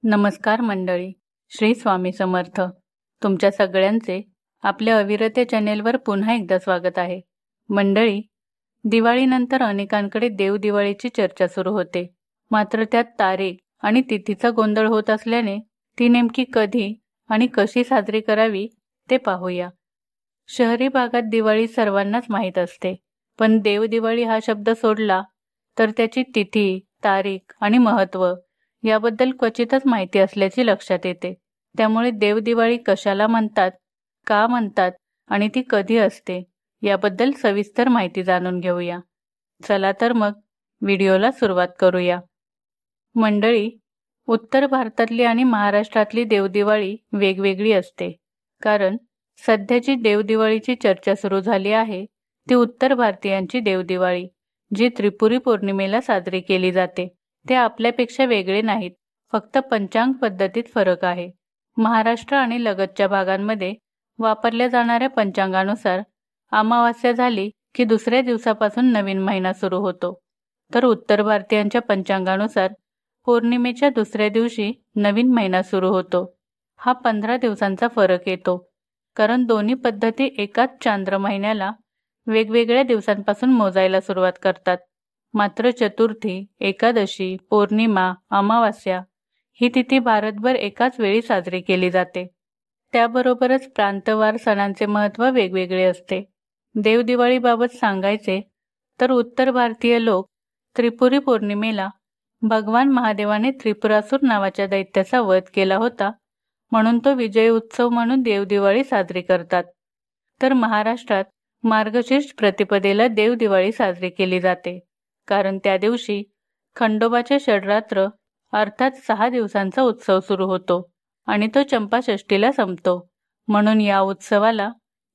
नमस्कार मंडळी, श्री स्वामी समर्थ. तुमच्या सगळ्यांचे आपल्या अविरते चॅनेलवर पुन्हा एकदा स्वागत आहे. मंडळी, दिवाळीनंतर अनेकांकडे देवदिवाळीची चर्चा सुरू होते. मात्र त्यात तारीख आणि तिथीचा गोंधळ होत असल्याने ती नेमकी कधी आणि कशी साजरी करावी ते पाहूया. शहरी भागात दिवाळी सर्वांनाच माहीत असते, पण देवदिवाळी हा शब्द सोडला तर त्याची तिथी, तारीख आणि महत्त्व याबद्दल क्वचितच माहिती असल्याची लक्षात येते. त्यामुळे देवदिवाळी कशाला म्हणतात, का म्हणतात आणि ती कधी असते याबद्दल सविस्तर माहिती जाणून घेऊया. चला तर मग व्हिडिओला सुरुवात करूया. मंडळी, उत्तर भारतातली आणि महाराष्ट्रातली देवदिवाळी वेगवेगळी असते. कारण सध्याची देवदिवाळीची चर्चा सुरू झाली आहे ती उत्तर भारतीयांची देवदिवाळी, जी त्रिपुरी पौर्णिमेला साजरी केली जाते. ते आपल्यापेक्षा वेगळे नाहीत, फक्त पंचांग पद्धतीत फरक आहे. महाराष्ट्र आणि लगतच्या भागांमध्ये वापरल्या जाणाऱ्या पंचांगानुसार अमावास्या झाली की दुसऱ्या दिवसापासून नवीन महिना सुरू होतो, तर उत्तर भारतीयांच्या पंचांगानुसार पौर्णिमेच्या दुसऱ्या दिवशी नवीन महिना सुरू होतो. हा 15 दिवसांचा फरक येतो, कारण दोन्ही पद्धती एकाच चांद्र महिन्याला वेगवेगळ्या दिवसांपासून मोजायला सुरुवात करतात. मात्र चतुर्थी, एकादशी, पौर्णिमा, अमावास्या ही तिथी भारतभर एकाच वेळी साजरी केली जाते. त्याबरोबरच प्रांतवार सणांचे महत्त्व वेगवेगळे असते. देवदिवाळीबाबत सांगायचे तर उत्तर भारतीय लोक त्रिपुरी पौर्णिमेला भगवान महादेवाने त्रिपुरासूर नावाच्या दैत्याचा वध केला होता, म्हणून तो विजय उत्सव म्हणून देवदिवाळी साजरी करतात. तर महाराष्ट्रात मार्गशीर्ष प्रतिपदेला देवदिवाळी साजरी केली जाते, कारण त्या दिवशी खंडोबाचे षडरात्र अर्थात 6 दिवसांचा उत्सव सुरू होतो आणि तो चंपाषष्ठीला संपतो. म्हणून या उत्सवाला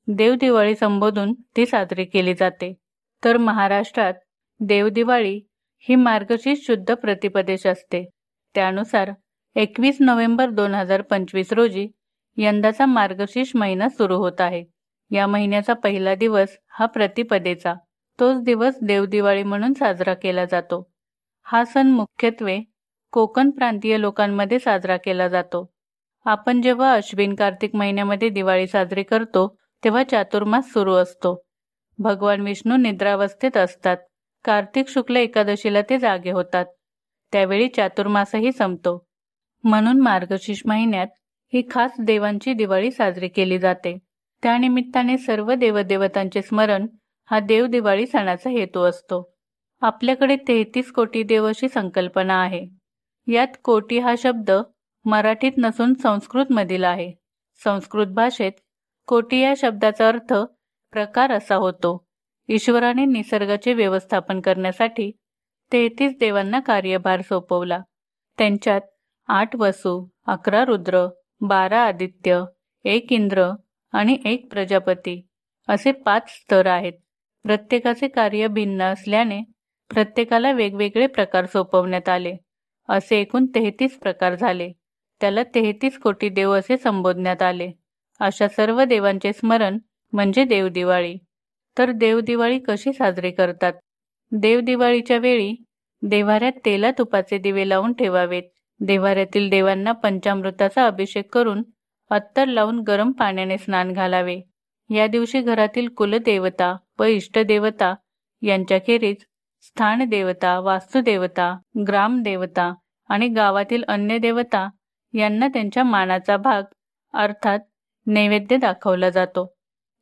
देवदिवाळी संबोधून ती साजरी केली जाते. तर महाराष्ट्रात देवदिवाळी ही मार्गशीर्ष शुद्ध प्रतिपदेश असते. त्यानुसार 21 नोव्हेंबर 2025 रोजी यंदाचा मार्गशीर्ष महिना सुरू होत आहे. या महिन्याचा पहिला दिवस हा प्रतिपदेचा, तोच दिवस देवदिवाळी म्हणून साजरा केला जातो. हा सण मुख्यत्वे कोकण प्रांतीय लोकांमध्ये साजरा केला जातो. आपण जेव्हा अश्विन कार्तिक महिन्यामध्ये दिवाळी साजरी करतो तेव्हा चातुर्मास सुरू असतो. भगवान विष्णू निद्रावस्थेत असतात. कार्तिक शुक्ल एकादशीला ते जागे होतात. त्यावेळी चातुर्मासही संपतो. म्हणून मार्गशीर्ष महिन्यात ही खास देवांची दिवाळी साजरी केली जाते. त्यानिमित्ताने सर्व देवदेवतांचे स्मरण हा देवदिवाळी सणाचा हेतू असतो. आपल्याकडे 33 कोटी देव अशी संकल्पना आहे. यात कोटी हा शब्द मराठीत नसून संस्कृतमधील आहे. संस्कृत भाषेत कोटी या शब्दाचा अर्थ प्रकार असा होतो. ईश्वराने निसर्गाचे व्यवस्थापन करण्यासाठी 33 देवांना कार्यभार सोपवला. त्यांच्यात 8 वसु, 11 रुद्र, 12 आदित्य, 1 इंद्र आणि 1 प्रजापती असे 5 स्तर आहेत. प्रत्येकाचे कार्य भिन्न असल्याने प्रत्येकाला वेगवेगळे प्रकार सोपवण्यात आले. असे एकूण 33 प्रकार झाले. त्याला 33 कोटी देव असे संबोधण्यात आले. अशा सर्व देवांचे स्मरण म्हणजे देवदिवाळी. तर देवदिवाळी कशी साजरी करतात? देवदिवाळीच्या वेळी देव्हाऱ्यात तेला तुपाचे दिवे लावून ठेवावेत. देव्हाऱ्यातील देवांना पंचामृताचा अभिषेक करून अत्तर लावून गरम पाण्याने स्नान घालावे. या दिवशी घरातील कुलदेवता व इष्टदेवता यांच्याखेरीज स्थानदेवता, वास्तुदेवता, ग्रामदेवता आणि गावातील अन्य देवता यांना त्यांच्या मानाचा भाग अर्थात नैवेद्य दाखवला जातो.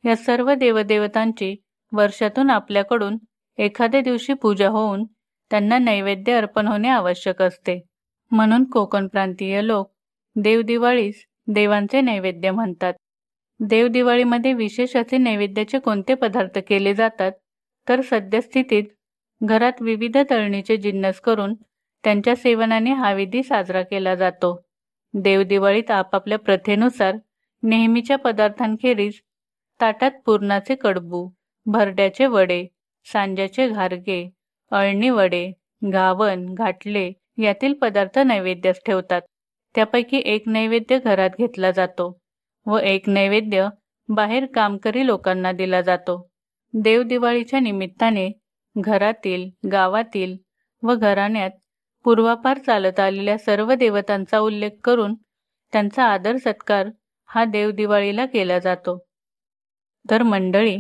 या सर्व देवदेवतांची वर्षातून आपल्याकडून एखाद्या दिवशी पूजा होऊन त्यांना नैवेद्य अर्पण होणे आवश्यक असते. म्हणून कोकण प्रांतीय लोक देवदिवाळीस देवांचे नैवेद्य म्हणतात. देवदिवाळीमध्ये विशेष असे नैवेद्याचे कोणते पदार्थ केले जातात तर सद्यस्थितीत घरात विविध तळणीचे जिन्नस करून त्यांच्या सेवनाने हा विधी साजरा केला जातो. देवदिवाळीत आपापल्या प्रथेनुसार नेहमीच्या पदार्थांखेरीज ताटात पुरणाचे कडबू, भरड्याचे वडे, सांज्याचे घारगे, अळणी वडे, घावन, घाटले यातील पदार्थ नैवेद्यास ठेवतात. त्यापैकी एक नैवेद्य घरात घेतला जातो व एक नैवेद्य बाहेर कामकरी लोकांना दिला जातो. देवदिवाळीच्या निमित्ताने घरातील, गावातील व घराण्यात पूर्वापार चालत आलेल्या सर्व देवतांचा उल्लेख करून त्यांचा आदर सत्कार हा देवदिवाळीला केला जातो. तर मंडळी,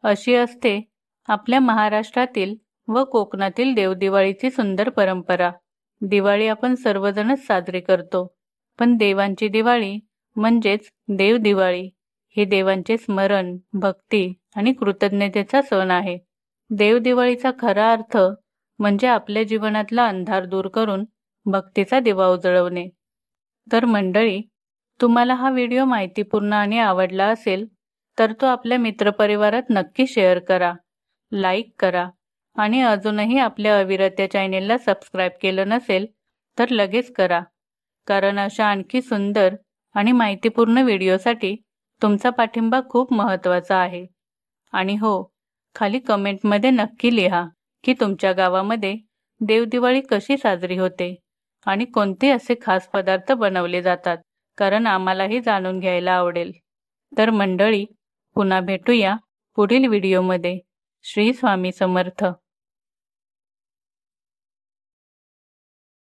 अशी असते आपल्या महाराष्ट्रातील व कोकणातील देवदिवाळीची सुंदर परंपरा. दिवाळी आपण सर्वजणच साजरी करतो, पण देवांची दिवाळी म्हणजेच देवदिवाळी हे देवांचे स्मरण, भक्ती आणि कृतज्ञतेचा सण आहे. देवदिवाळीचा खरा अर्थ म्हणजे आपल्या जीवनातला अंधार दूर करून भक्तीचा दिवा उजळवणे. तर मंडळी, तुम्हाला हा व्हिडिओ माहितीपूर्ण आणि आवडला असेल तर तो आपल्या मित्रपरिवारात नक्की शेअर करा, लाईक करा आणि अजूनही आपल्या अविरत या चॅनेलला सबस्क्राईब केलं नसेल तर लगेच करा, कारण अशा आणखी सुंदर आणि माहितीपूर्ण व्हिडिओसाठी तुमचा पाठिंबा खूप महत्त्वाचा आहे. आणि हो, खाली कमेंटमध्ये नक्की लिहा की तुमच्या गावामध्ये देवदिवाळी कशी साजरी होते आणि कोणते असे खास पदार्थ बनवले जातात, कारण आम्हालाही जाणून घ्यायला आवडेल. तर मंडळी, पुन्हा भेटूया पुढील व्हिडिओमध्ये. श्री स्वामी समर्थ.